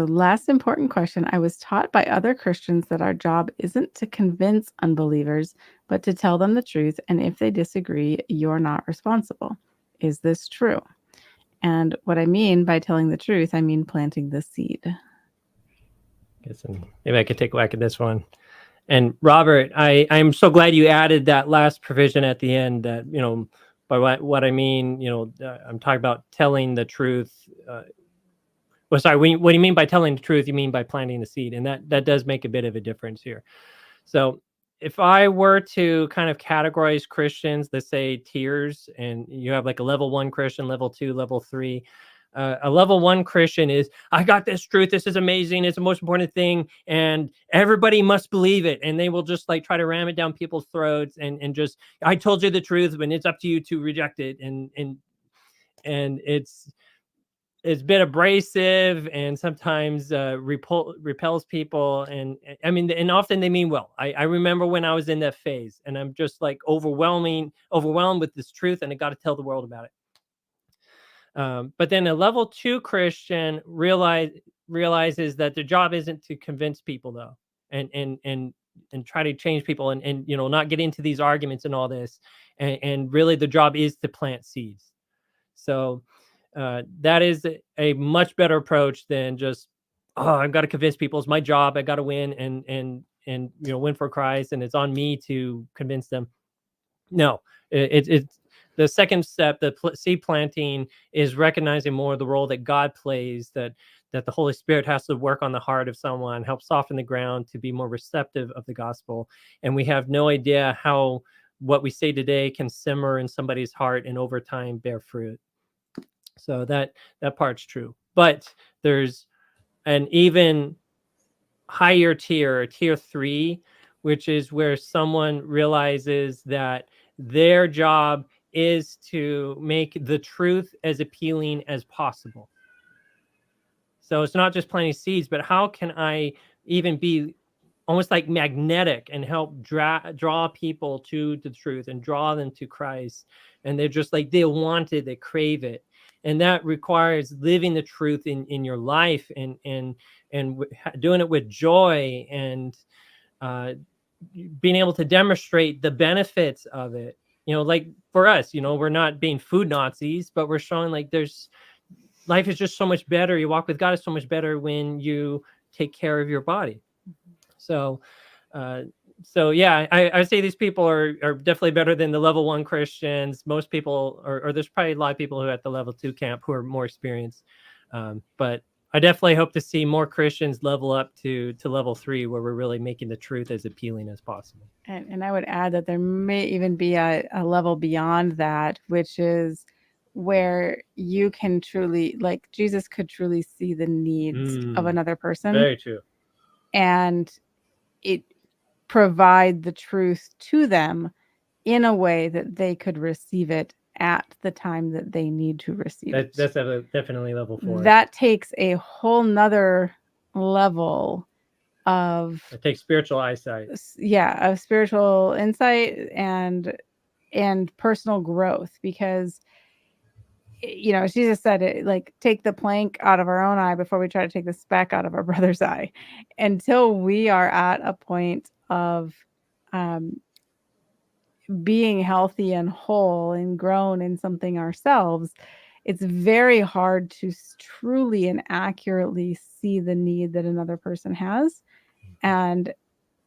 The last important question: I was taught by other Christians that our job isn't to convince unbelievers, but to tell them the truth. And if they disagree, you're not responsible. Is this true? And what I mean by telling the truth, I mean planting the seed. Maybe I could take a whack at this one. And Robert, I'm so glad you added that last provision at the end. That by what I mean, I'm talking about telling the truth. Well, sorry, what do you mean by telling the truth? You mean by planting the seed, and that does make a bit of a difference here. So, if I were to kind of categorize Christians, let's say tiers, and you have like a level 1 Christian, level 2, level 3. A level 1 Christian is, I got this truth. This is amazing. It's the most important thing, and everybody must believe it. And they will just like try to ram it down people's throats, and just, I told you the truth, but it's up to you to reject it. And it's a bit abrasive, and sometimes repels people. And I mean, and often they mean well. I remember when I was in that phase, and I'm just like overwhelmed with this truth, and I got to tell the world about it. But then a level 2 Christian realizes that their job isn't to convince people, though, and try to change people, and not get into these arguments and all this. And really, the job is to plant seeds. So that is a much better approach than just, I've got to convince people. It's my job. I got to win and win for Christ, and it's on me to convince them. No, it's the second step. The seed planting is recognizing more of the role that God plays. That the Holy Spirit has to work on the heart of someone, help soften the ground to be more receptive of the gospel. And we have no idea how what we say today can simmer in somebody's heart and over time bear fruit. So that part's true. But there's an even higher tier 3, which is where someone realizes that their job is to make the truth as appealing as possible. So it's not just planting seeds, but how can I even be almost like magnetic and help draw people to the truth and draw them to Christ? And they're just like, they want it, they crave it. And that requires living the truth in your life, and doing it with joy, and being able to demonstrate the benefits of it. Like for us, we're not being food Nazis, but we're showing like life is just so much better. Your walk with God is so much better when you take care of your body. So yeah, I would say these people are definitely better than the level 1 Christians. Most people, or there's probably a lot of people who are at the level 2 camp who are more experienced. But I definitely hope to see more Christians level up to level 3, where we're really making the truth as appealing as possible. And I would add that there may even be a level beyond that, which is where you can truly, like Jesus could truly see the needs of another person. Very true. And it provide the truth to them in a way that they could receive it at the time that they need to receive it. That's definitely level 4. That takes a whole nother level of, it takes spiritual eyesight. Yeah, of spiritual insight and personal growth, because Jesus said it, like, take the plank out of our own eye before we try to take the speck out of our brother's eye. Until we are at a point of being healthy and whole and grown in something ourselves, it's very hard to truly and accurately see the need that another person has, and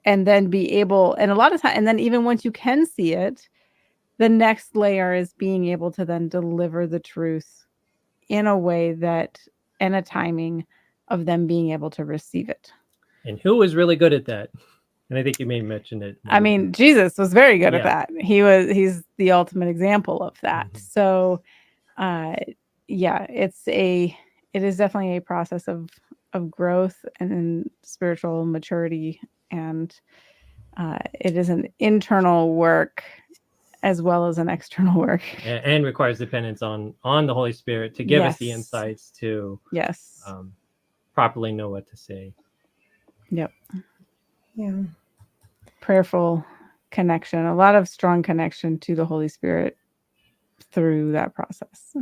then be able, and a lot of time, and then even once you can see it, the next layer is being able to then deliver the truth in a way that, and a timing of them being able to receive it. And who was really good at that? And I think you may have mentioned it. I mean, Jesus was very good at that. He's the ultimate example of that. Mm-hmm. So, yeah, it is definitely a process of growth and spiritual maturity, and it is an internal work as well as an external work, and requires dependence on the Holy Spirit to give us the insights to properly know what to say. Yep. Yeah. Prayerful connection, a lot of strong connection to the Holy Spirit through that process.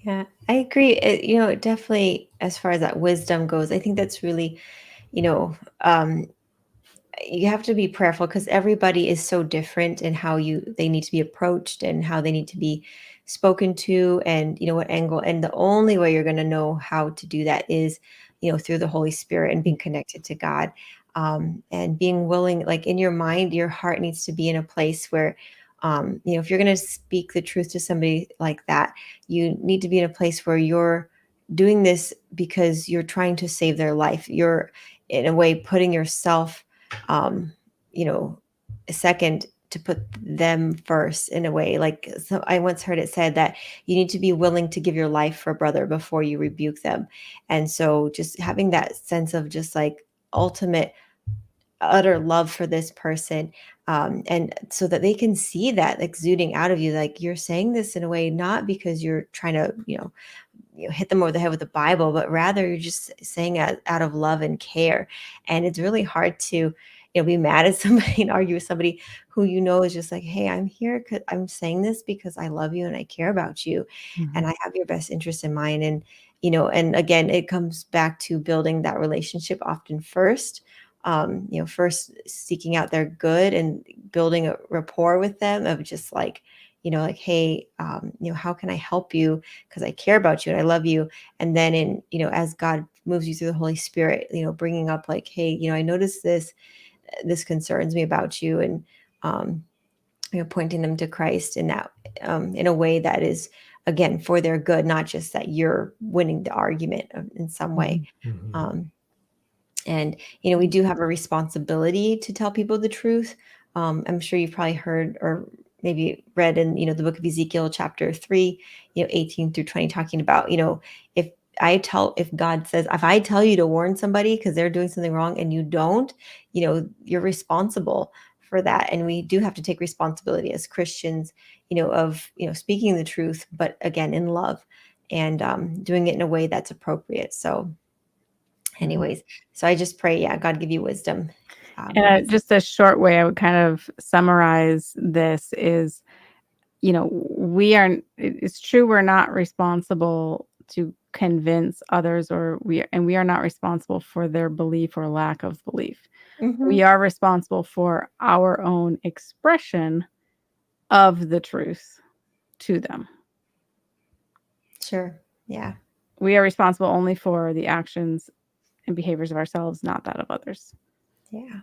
Yeah, I agree. Definitely as far as that wisdom goes, I think that's really, you know, um, you have to be prayerful because everybody is so different in how they need to be approached and how they need to be spoken to, and what angle. And the only way you're going to know how to do that is through the Holy Spirit and being connected to God, and being willing, like in your mind, your heart needs to be in a place where if you're going to speak the truth to somebody like that, you need to be in a place where you're doing this because you're trying to save their life. You're in a way putting yourself, um, you know, second, to put them first in a way. Like, so I once heard it said that you need to be willing to give your life for a brother before you rebuke them. And so just having that sense of just like ultimate utter love for this person, and so that they can see that exuding out of you, like you're saying this in a way not because you're trying to hit them over the head with the Bible, but rather you're just saying out of love and care. And it's really hard to, be mad at somebody and argue with somebody who is just like, hey, I'm here because I'm saying this because I love you and I care about you, and Mhm. I have your best interest in mind. And and again, it comes back to building that relationship often first. First seeking out their good and building a rapport with them of just like, like, hey, how can I help you? Because I care about you and I love you. And then as God moves you through the Holy Spirit, bringing up like, hey, I noticed this concerns me about you, and um, pointing them to Christ in that, in a way that is, again, for their good, not just that you're winning the argument in some way. Mhm. Mhm. Um, and we do have a responsibility to tell people the truth. I'm sure you've probably heard or maybe read in the book of Ezekiel chapter 3, 18 through 20, talking about, if if God says, if I tell you to warn somebody because they're doing something wrong and you don't, you're responsible for that. And we do have to take responsibility as Christians, of speaking the truth, but again in love, and doing it in a way that's appropriate. So Mhm. anyways, so I just pray, yeah, God give you wisdom, And, in this. just a short way I would kind of summarize this is, we are it's true we're not responsible to convince others, we are not responsible for their belief or lack of belief. We Mhm. are responsible for our own expression of the truth to them. Sure. Yeah. We are responsible only for the actions and behaviors of ourselves, not that of others. Yeah.